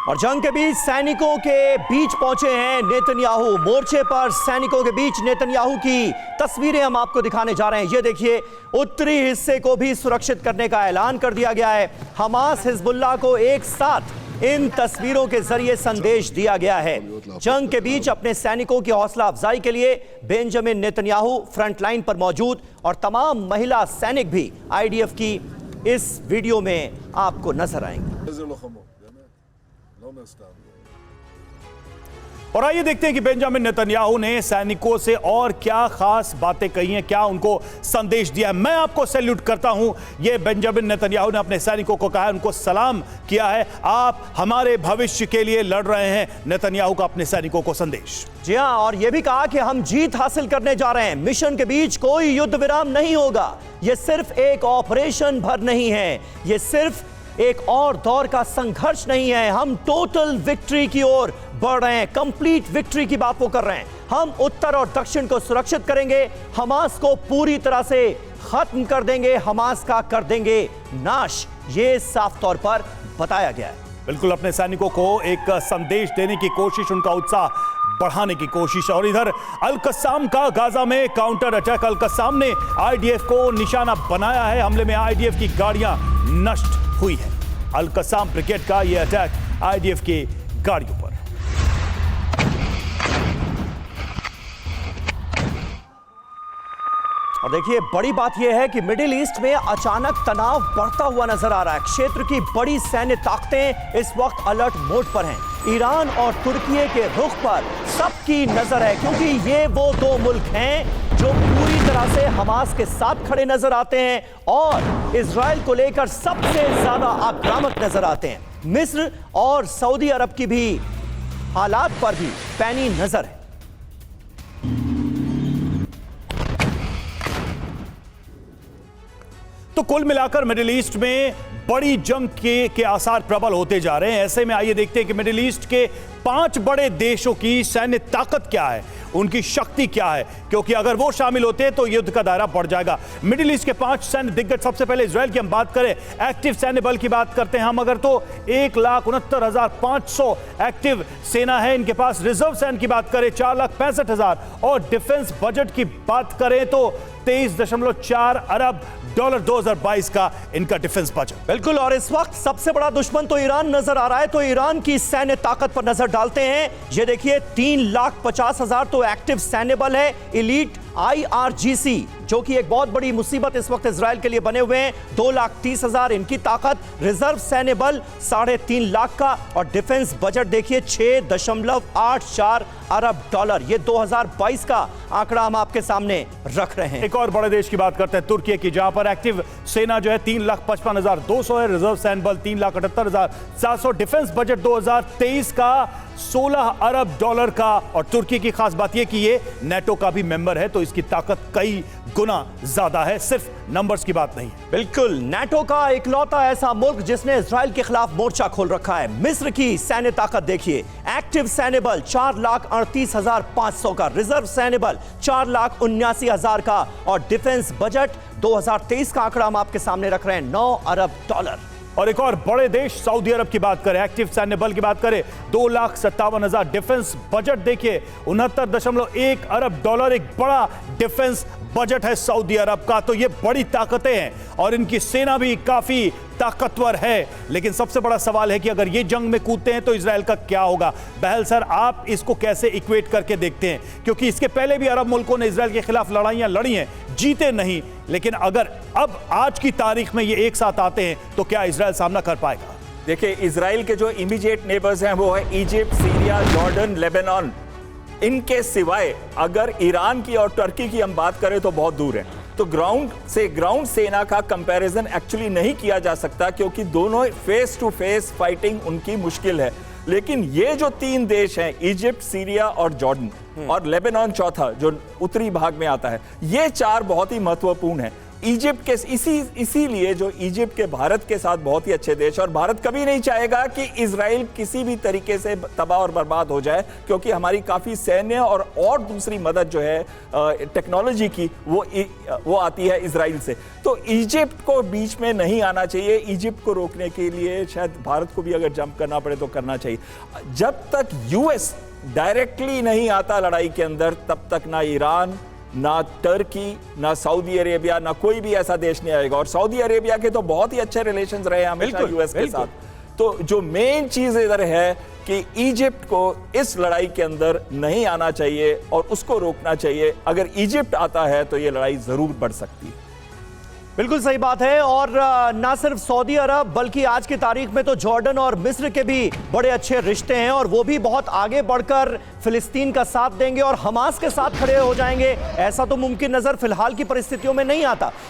और जंग के बीच सैनिकों के बीच पहुंचे हैं नेतन्याहू। मोर्चे पर सैनिकों के बीच नेतन्याहू की तस्वीरें हम आपको दिखाने जा रहे हैं। ये देखिए, उत्तरी हिस्से को भी सुरक्षित करने का ऐलान कर दिया गया है। हमास हिजबुल्लाह को एक साथ इन तस्वीरों के जरिए संदेश दिया गया है। जंग के बीच अपने सैनिकों की हौसला अफजाई के लिए बेंजामिन नेतन्याहू फ्रंटलाइन पर मौजूद और तमाम महिला सैनिक भी आईडीएफ की इस वीडियो में आपको नजर आएंगे। और आइए देखते हैं कि बेंजामिन नेतन्याहू ने सैनिकों से और क्या खास बातें कही हैं, क्या उनको संदेश दिया है। मैं आपको सैल्यूट करता हूं, ये बेंजामिन नेतन्याहू ने अपने सैनिकों को कहा है, उनको सलाम किया है। आप हमारे भविष्य के लिए लड़ रहे हैं, नेतन्याहू का अपने सैनिकों को संदेश। जी हां, और यह भी कहा कि हम जीत हासिल करने जा रहे हैं। मिशन के बीच कोई युद्ध विराम नहीं होगा। यह सिर्फ एक ऑपरेशन भर नहीं है, यह सिर्फ एक और दौर का संघर्ष नहीं है। हम टोटल विक्ट्री की ओर बढ़ रहे हैं, कंप्लीट विक्ट्री की बात वो कर रहे हैं। हम उत्तर और दक्षिण को सुरक्षित करेंगे, हमास को पूरी तरह से खत्म कर देंगे, हमास का कर देंगे नाश। ये साफ तौर पर बताया गया है। बिल्कुल, अपने सैनिकों को एक संदेश देने की कोशिश, उनका उत्साह बढ़ाने की कोशिश। और इधर अल कस्साम का गाजा में काउंटर अटैक। अल कस्साम ने आईडीएफ को निशाना बनाया है। हमले में आईडीएफ की गाड़ियां नष्ट हुई है। अल कस्साम ब्रिगेड का यह अटैक आईडीएफ की गाड़ियों पर। और देखिए, बड़ी बात यह है कि मिडिल ईस्ट में अचानक तनाव बढ़ता हुआ नजर आ रहा है। क्षेत्र की बड़ी सैन्य ताकतें इस वक्त अलर्ट मोड पर हैं। ईरान और तुर्की के रुख पर सबकी नजर है, क्योंकि ये वो दो मुल्क हैं जो पूरी तरह से हमास के साथ खड़े नजर आते हैं और इजराइल को लेकर सबसे ज्यादा आक्रामक नजर आते हैं। मिस्र और सऊदी अरब की भी हालात पर भी पैनी नजर है। तो कुल मिलाकर मिडिल ईस्ट में बड़ी जंग के आसार प्रबल होते जा रहे हैं। ऐसे में आइए देखते हैं कि मिडिल ईस्ट के 5 बड़े देशों की सैन्य ताकत क्या है, उनकी शक्ति क्या है, क्योंकि अगर वो शामिल होते हैं तो युद्ध का दायरा बढ़ जाएगा। मिडिल ईस्ट के 5 सैन्य दिग्गज, सबसे पहले इजराइल की हम बात करें, एक्टिव सैन्य बल की बात करते हैं हम अगर, तो 1,69,500 एक्टिव सेना है इनके पास। रिजर्व सैन्य की बात करें 4,65,000 और डिफेंस बजट की बात करें तो 23.4 अरब डॉलर 2022 का इनका डिफेंस बजट। बिल्कुल, और इस वक्त सबसे बड़ा दुश्मन तो ईरान नजर आ रहा है, तो ईरान की सैन्य ताकत पर नजर डालते हैं। ये देखिए, 3,50,000 तो एक्टिव सैन्य बल है। इलीट IRGC जो कि एक बहुत बड़ी मुसीबत इस वक्त इजराइल के लिए बने हुए हैं, 2,30,000 इनकी ताकत। रिजर्व सैन्य बल 3.5 लाख का और डिफेंस बजट देखिए 6.84 अरब डॉलर। ये 2022 का आंकड़ा हम आपके सामने रख रहे हैं। एक और बड़े देश की बात करते हैं, तुर्की की, जहां पर एक्टिव सेना जो है 3,55,200 है, रिजर्व सैन्य बल 3,78,700, डिफेंस बजट 2023 का 16 अरब डॉलर का। और तुर्की की खास बात यह कि ये नेटो का भी मेंबर है, तो इसकी ताकत कई गुना ज्यादा है, सिर्फ नंबर्स की बात नहीं है। बिल्कुल, नेटो का इकलौता ऐसा मुल्क जिसने इजराइल के खिलाफ मोर्चा खोल रखा है। मिस्र की सैन्य ताकत देखिए, एक्टिव सैन्य बल 4,38,500 का, रिजर्व सैन्य बल 4,79,000 का और डिफेंस बजट 2023 का आंकड़ा हम आपके सामने रख रहे हैं 9 अरब डॉलर। और एक और बड़े देश सऊदी अरब की बात करें, एक्टिव सैन्य बल की बात करें 2,57,000, डिफेंस बजट देखिए 69.1 अरब डॉलर, एक बड़ा डिफेंस बजट है सऊदी अरब का। तो ये बड़ी ताकतें हैं और इनकी सेना भी काफी ताकतवर है। लेकिन सबसे बड़ा सवाल है कि अगर ये जंग में कूदते हैं तो इजराइल का क्या होगा। बहल सर, आप इसको कैसे इक्वेट करके देखते हैं, क्योंकि इसके पहले भी अरब मुल्कों ने इजराइल के खिलाफ लड़ाइयां लड़ी हैं, जीते नहीं, लेकिन अगर अब आज की तारीख में ये एक साथ आते हैं तो क्या इजराइल सामना कर पाएगा? देखिए, इजराइल के जो इमीडिएट नेबर्स हैं वो है इजिप्ट, सीरिया, जॉर्डन, लेबनान। इनके सिवाय अगर ईरान की और टर्की की हम बात करें तो बहुत दूर है। तो ग्राउंड सेना का कंपैरिजन एक्चुअली नहीं किया जा सकता, क्योंकि दोनों फेस टू फेस फाइटिंग उनकी मुश्किल है। लेकिन ये जो 3 देश हैं, इजिप्ट, सीरिया और जॉर्डन और लेबनान चौथा जो उत्तरी भाग में आता है, ये 4 बहुत ही महत्वपूर्ण है। इजिप्ट के इसीलिए जो इजिप्ट के भारत के साथ बहुत ही अच्छे देश, और भारत कभी नहीं चाहेगा कि इजराइल किसी भी तरीके से तबाह और बर्बाद हो जाए, क्योंकि हमारी काफी सैन्य और दूसरी मदद जो है टेक्नोलॉजी की वो आती है इजराइल से। तो इजिप्ट को बीच में नहीं आना चाहिए। इजिप्ट को रोकने के लिए शायद भारत को भी अगर जंप करना पड़े तो करना चाहिए। जब तक यूएस डायरेक्टली नहीं आता लड़ाई के अंदर, तब तक ना ईरान, ना टर्की, ना सऊदी अरेबिया, ना कोई भी ऐसा देश नहीं आएगा। और सऊदी अरेबिया के तो बहुत ही अच्छे रिलेशंस रहे हमेशा यूएस के साथ। तो जो मेन चीज इधर है कि इजिप्ट को इस लड़ाई के अंदर नहीं आना चाहिए और उसको रोकना चाहिए। अगर इजिप्ट आता है तो ये लड़ाई जरूर बढ़ सकती है। बिल्कुल सही बात है। और ना सिर्फ सऊदी अरब बल्कि आज की तारीख में तो जॉर्डन और मिस्र के भी बड़े अच्छे रिश्ते हैं, और वो भी बहुत आगे बढ़कर फिलिस्तीन का साथ देंगे और हमास के साथ खड़े हो जाएंगे। ऐसा तो मुमकिन नजर फिलहाल की परिस्थितियों में नहीं आता।